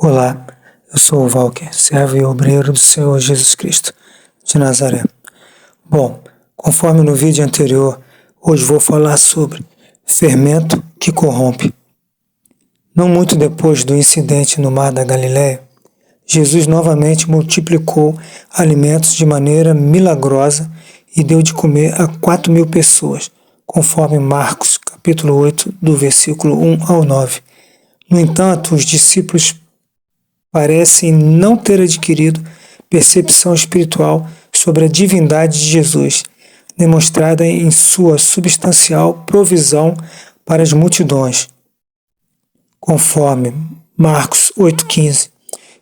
Olá, eu sou o Walker, servo e obreiro do Senhor Jesus Cristo de Nazaré. Bom, conforme no vídeo anterior, hoje vou falar sobre fermento que corrompe. Não muito depois do incidente no Mar da Galileia, Jesus novamente multiplicou alimentos de maneira milagrosa e deu de comer a 4.000 pessoas, conforme Marcos, capítulo 8, do versículo 1 ao 9. No entanto, os discípulos parecem não ter adquirido percepção espiritual sobre a divindade de Jesus, demonstrada em sua substancial provisão para as multidões, conforme Marcos 8,15.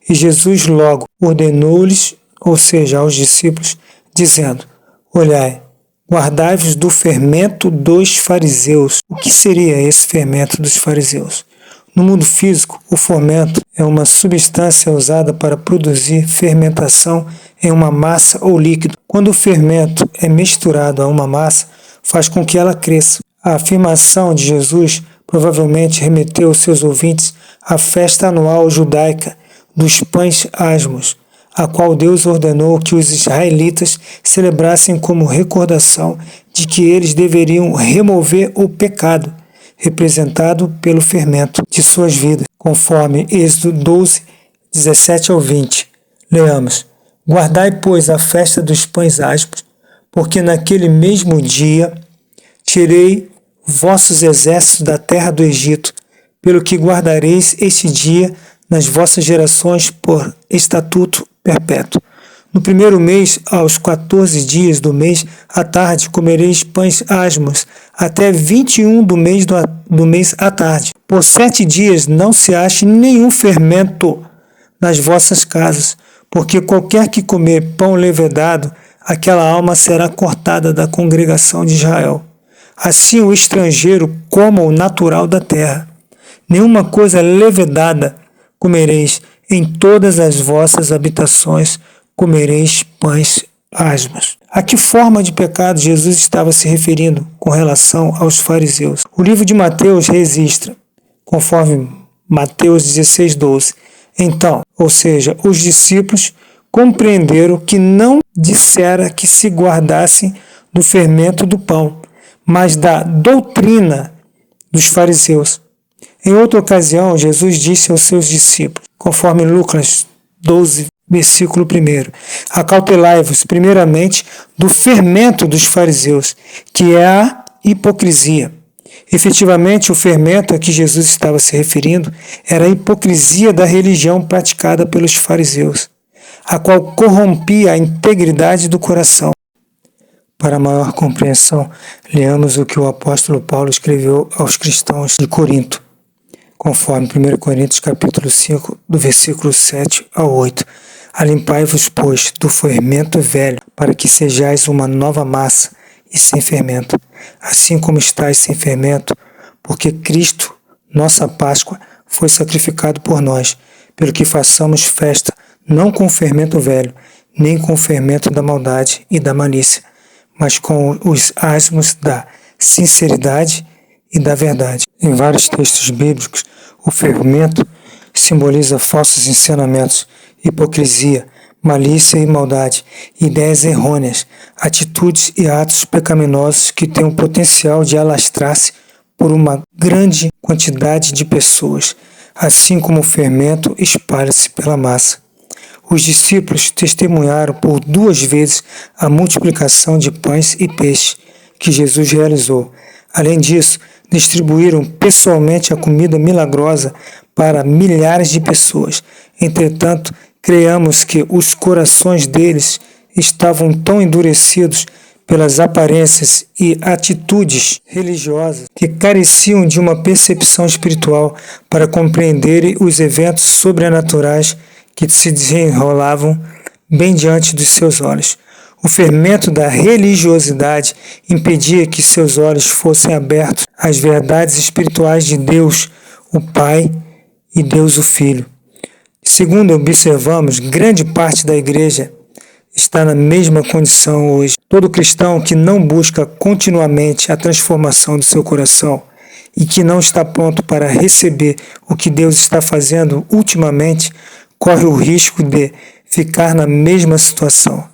E Jesus logo ordenou-lhes, ou seja, aos discípulos, dizendo: Olhai, guardai-vos do fermento dos fariseus. O que seria esse fermento dos fariseus? No mundo físico, o fermento é uma substância usada para produzir fermentação em uma massa ou líquido. Quando o fermento é misturado a uma massa, faz com que ela cresça. A afirmação de Jesus provavelmente remeteu seus ouvintes à festa anual judaica dos pães asmos, a qual Deus ordenou que os israelitas celebrassem como recordação de que eles deveriam remover o pecado, representado pelo fermento de suas vidas, conforme Êxodo 12, 17 ao 20. Leamos: Guardai, pois, a festa dos pães asmos, porque naquele mesmo dia tirei vossos exércitos da terra do Egito, pelo que guardareis este dia nas vossas gerações por estatuto perpétuo. No primeiro mês, aos 14 dias do mês, à tarde, comereis pães asmos, até 21 do mês à tarde. Por 7 dias não se ache nenhum fermento nas vossas casas, porque qualquer que comer pão levedado, aquela alma será cortada da congregação de Israel. Assim o estrangeiro coma o natural da terra. Nenhuma coisa levedada comereis, em todas as vossas habitações comereis pães asmos. A que forma de pecado Jesus estava se referindo com relação aos fariseus? O livro de Mateus registra, conforme Mateus 16:12. Então, ou seja, os discípulos compreenderam que não dissera que se guardassem do fermento do pão, mas da doutrina dos fariseus. Em outra ocasião, Jesus disse aos seus discípulos, conforme Lucas 12, versículo 1, acautelai-vos primeiramente do fermento dos fariseus, que é a hipocrisia. Efetivamente, o fermento a que Jesus estava se referindo era a hipocrisia da religião praticada pelos fariseus, a qual corrompia a integridade do coração. Para maior compreensão, leamos o que o apóstolo Paulo escreveu aos cristãos de Corinto, conforme 1 Coríntios capítulo 5, do versículo 7 ao 8. Alimpai-vos, pois, do fermento velho, para que sejais uma nova massa e sem fermento, assim como estáis sem fermento, porque Cristo, nossa Páscoa, foi sacrificado por nós, pelo que façamos festa, não com o fermento velho, nem com o fermento da maldade e da malícia, mas com os asmos da sinceridade e da verdade. Em vários textos bíblicos, o fermento simboliza falsos ensinamentos, hipocrisia, malícia e maldade, ideias errôneas, atitudes e atos pecaminosos que têm o potencial de alastrar-se por uma grande quantidade de pessoas, assim como o fermento espalha-se pela massa. Os discípulos testemunharam por 2 vezes a multiplicação de pães e peixes que Jesus realizou. Além disso, distribuíram pessoalmente a comida milagrosa para milhares de pessoas. Entretanto, creamos que os corações deles estavam tão endurecidos pelas aparências e atitudes religiosas que careciam de uma percepção espiritual para compreenderem os eventos sobrenaturais que se desenrolavam bem diante dos seus olhos. O fermento da religiosidade impedia que seus olhos fossem abertos às verdades espirituais de Deus, o Pai, e Deus, o Filho. Segundo observamos, grande parte da igreja está na mesma condição hoje. Todo cristão que não busca continuamente a transformação do seu coração e que não está pronto para receber o que Deus está fazendo ultimamente, corre o risco de ficar na mesma situação.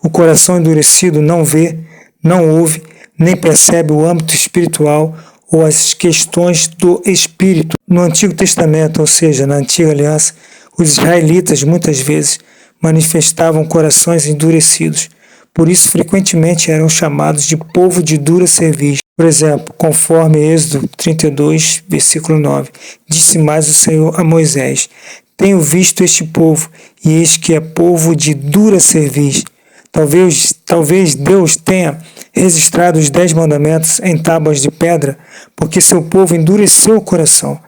O coração endurecido não vê, não ouve, nem percebe o âmbito espiritual ou as questões do espírito. No Antigo Testamento, ou seja, na Antiga Aliança, os israelitas muitas vezes manifestavam corações endurecidos. Por isso, frequentemente eram chamados de povo de dura cerviz. Por exemplo, conforme Êxodo 32, versículo 9, disse mais o Senhor a Moisés: tenho visto este povo, e eis que é povo de dura cerviz. Talvez Deus tenha registrado os 10 mandamentos em tábuas de pedra, porque seu povo endureceu o coração,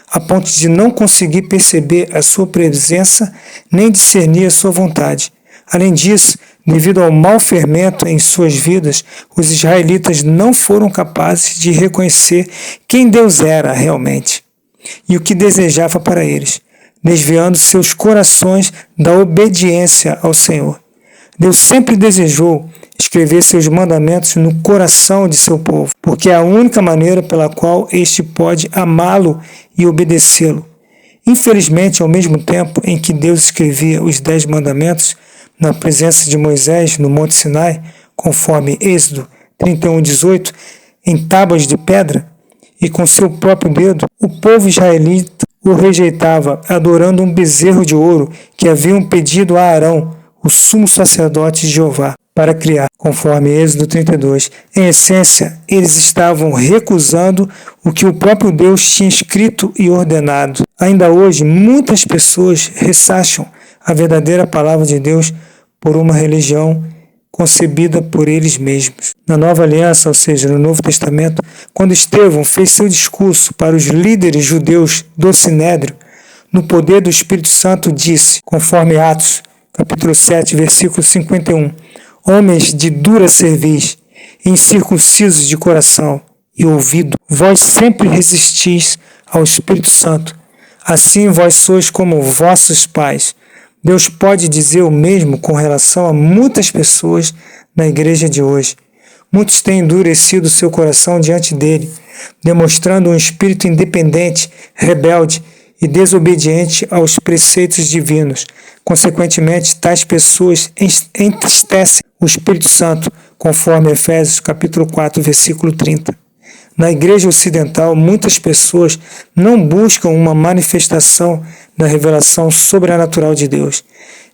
a ponto de não conseguir perceber a sua presença nem discernir a sua vontade. Além disso, devido ao mau fermento em suas vidas, os israelitas não foram capazes de reconhecer quem Deus era realmente e o que desejava para eles, desviando seus corações da obediência ao Senhor. Deus sempre desejou escrever seus mandamentos no coração de seu povo, porque é a única maneira pela qual este pode amá-lo e obedecê-lo. Infelizmente, ao mesmo tempo em que Deus escrevia os 10 mandamentos na presença de Moisés no Monte Sinai, conforme Êxodo 31:18, em tábuas de pedra, e com seu próprio dedo, o povo israelita o rejeitava, adorando um bezerro de ouro que haviam pedido a Arão, o sumo sacerdote de Jeová, para criar, conforme Êxodo 32. Em essência, eles estavam recusando o que o próprio Deus tinha escrito e ordenado. Ainda hoje, muitas pessoas ressacham a verdadeira palavra de Deus por uma religião concebida por eles mesmos. Na Nova Aliança, ou seja, no Novo Testamento, quando Estevão fez seu discurso para os líderes judeus do Sinédrio, no poder do Espírito Santo disse, conforme Atos, capítulo 7, versículo 51, homens de dura cerviz, incircuncisos de coração e ouvido, vós sempre resistis ao Espírito Santo. Assim vós sois como vossos pais. Deus pode dizer o mesmo com relação a muitas pessoas na igreja de hoje. Muitos têm endurecido seu coração diante dele, demonstrando um espírito independente, rebelde e desobediente aos preceitos divinos. Consequentemente, tais pessoas entristecem o Espírito Santo, conforme Efésios capítulo 4, versículo 30. Na igreja ocidental, muitas pessoas não buscam uma manifestação da revelação sobrenatural de Deus,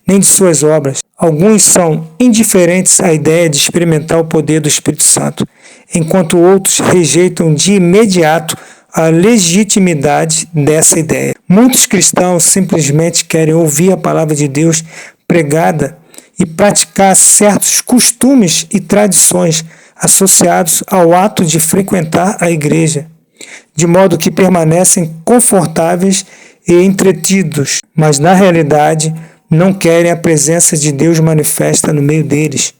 nem de suas obras. Alguns são indiferentes à ideia de experimentar o poder do Espírito Santo, enquanto outros rejeitam de imediato a legitimidade dessa ideia. Muitos cristãos simplesmente querem ouvir a palavra de Deus pregada e praticar certos costumes e tradições associados ao ato de frequentar a igreja, de modo que permanecem confortáveis e entretidos, mas na realidade não querem a presença de Deus manifesta no meio deles,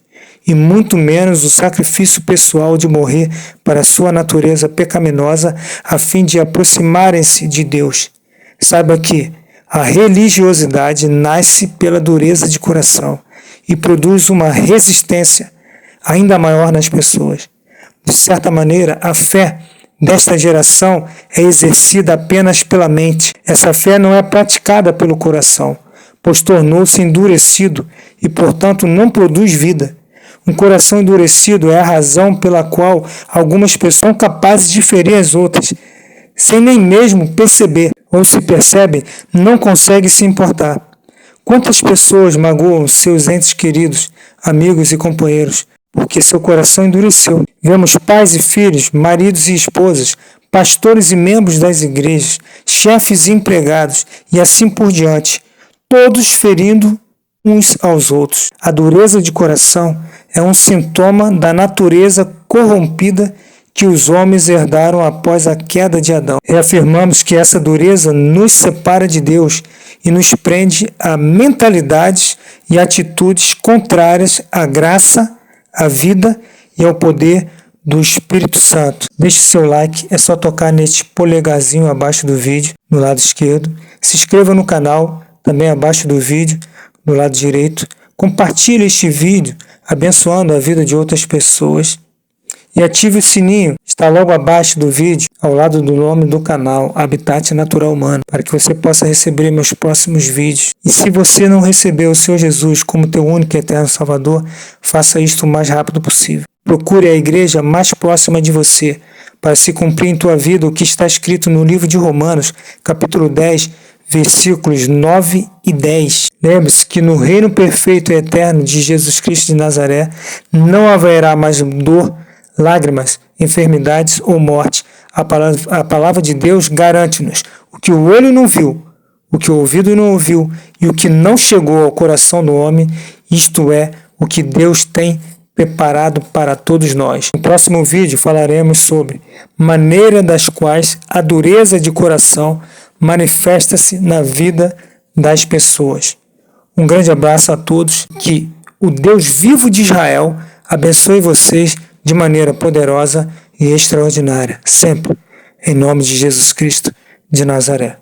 e muito menos o sacrifício pessoal de morrer para sua natureza pecaminosa a fim de aproximarem-se de Deus. Saiba que a religiosidade nasce pela dureza de coração e produz uma resistência ainda maior nas pessoas. De certa maneira, a fé desta geração é exercida apenas pela mente. Essa fé não é praticada pelo coração, pois tornou-se endurecido e, portanto, não produz vida. Um coração endurecido é a razão pela qual algumas pessoas são capazes de ferir as outras, sem nem mesmo perceber, ou se percebem, não conseguem se importar. Quantas pessoas magoam seus entes queridos, amigos e companheiros, porque seu coração endureceu? Vemos pais e filhos, maridos e esposas, pastores e membros das igrejas, chefes e empregados, e assim por diante, todos ferindo uns aos outros. A dureza de coração é um sintoma da natureza corrompida que os homens herdaram após a queda de Adão. Reafirmamos que essa dureza nos separa de Deus e nos prende a mentalidades e atitudes contrárias à graça, à vida e ao poder do Espírito Santo. Deixe seu like, é só tocar neste polegarzinho abaixo do vídeo, no lado esquerdo. Se inscreva no canal, também abaixo do vídeo, no lado direito. Compartilhe este vídeo, abençoando a vida de outras pessoas. e ative o sininho, está logo abaixo do vídeo, ao lado do nome do canal Habitat Natural Humano, para que você possa receber meus próximos vídeos. E se você não recebeu o Senhor Jesus como teu único e eterno Salvador, faça isto o mais rápido possível. Procure a igreja mais próxima de você, para se cumprir em tua vida o que está escrito no livro de Romanos, capítulo 10, versículos 9 e 10. Lembre-se que no reino perfeito e eterno de Jesus Cristo de Nazaré não haverá mais dor, lágrimas, enfermidades ou morte. A palavra de Deus garante-nos o que o olho não viu, o que o ouvido não ouviu e o que não chegou ao coração do homem, isto é, o que Deus tem preparado para todos nós. No próximo vídeo falaremos sobre maneira das quais a dureza de coração manifesta-se na vida das pessoas. Um grande abraço a todos, que o Deus vivo de Israel abençoe vocês de maneira poderosa e extraordinária, sempre, em nome de Jesus Cristo de Nazaré.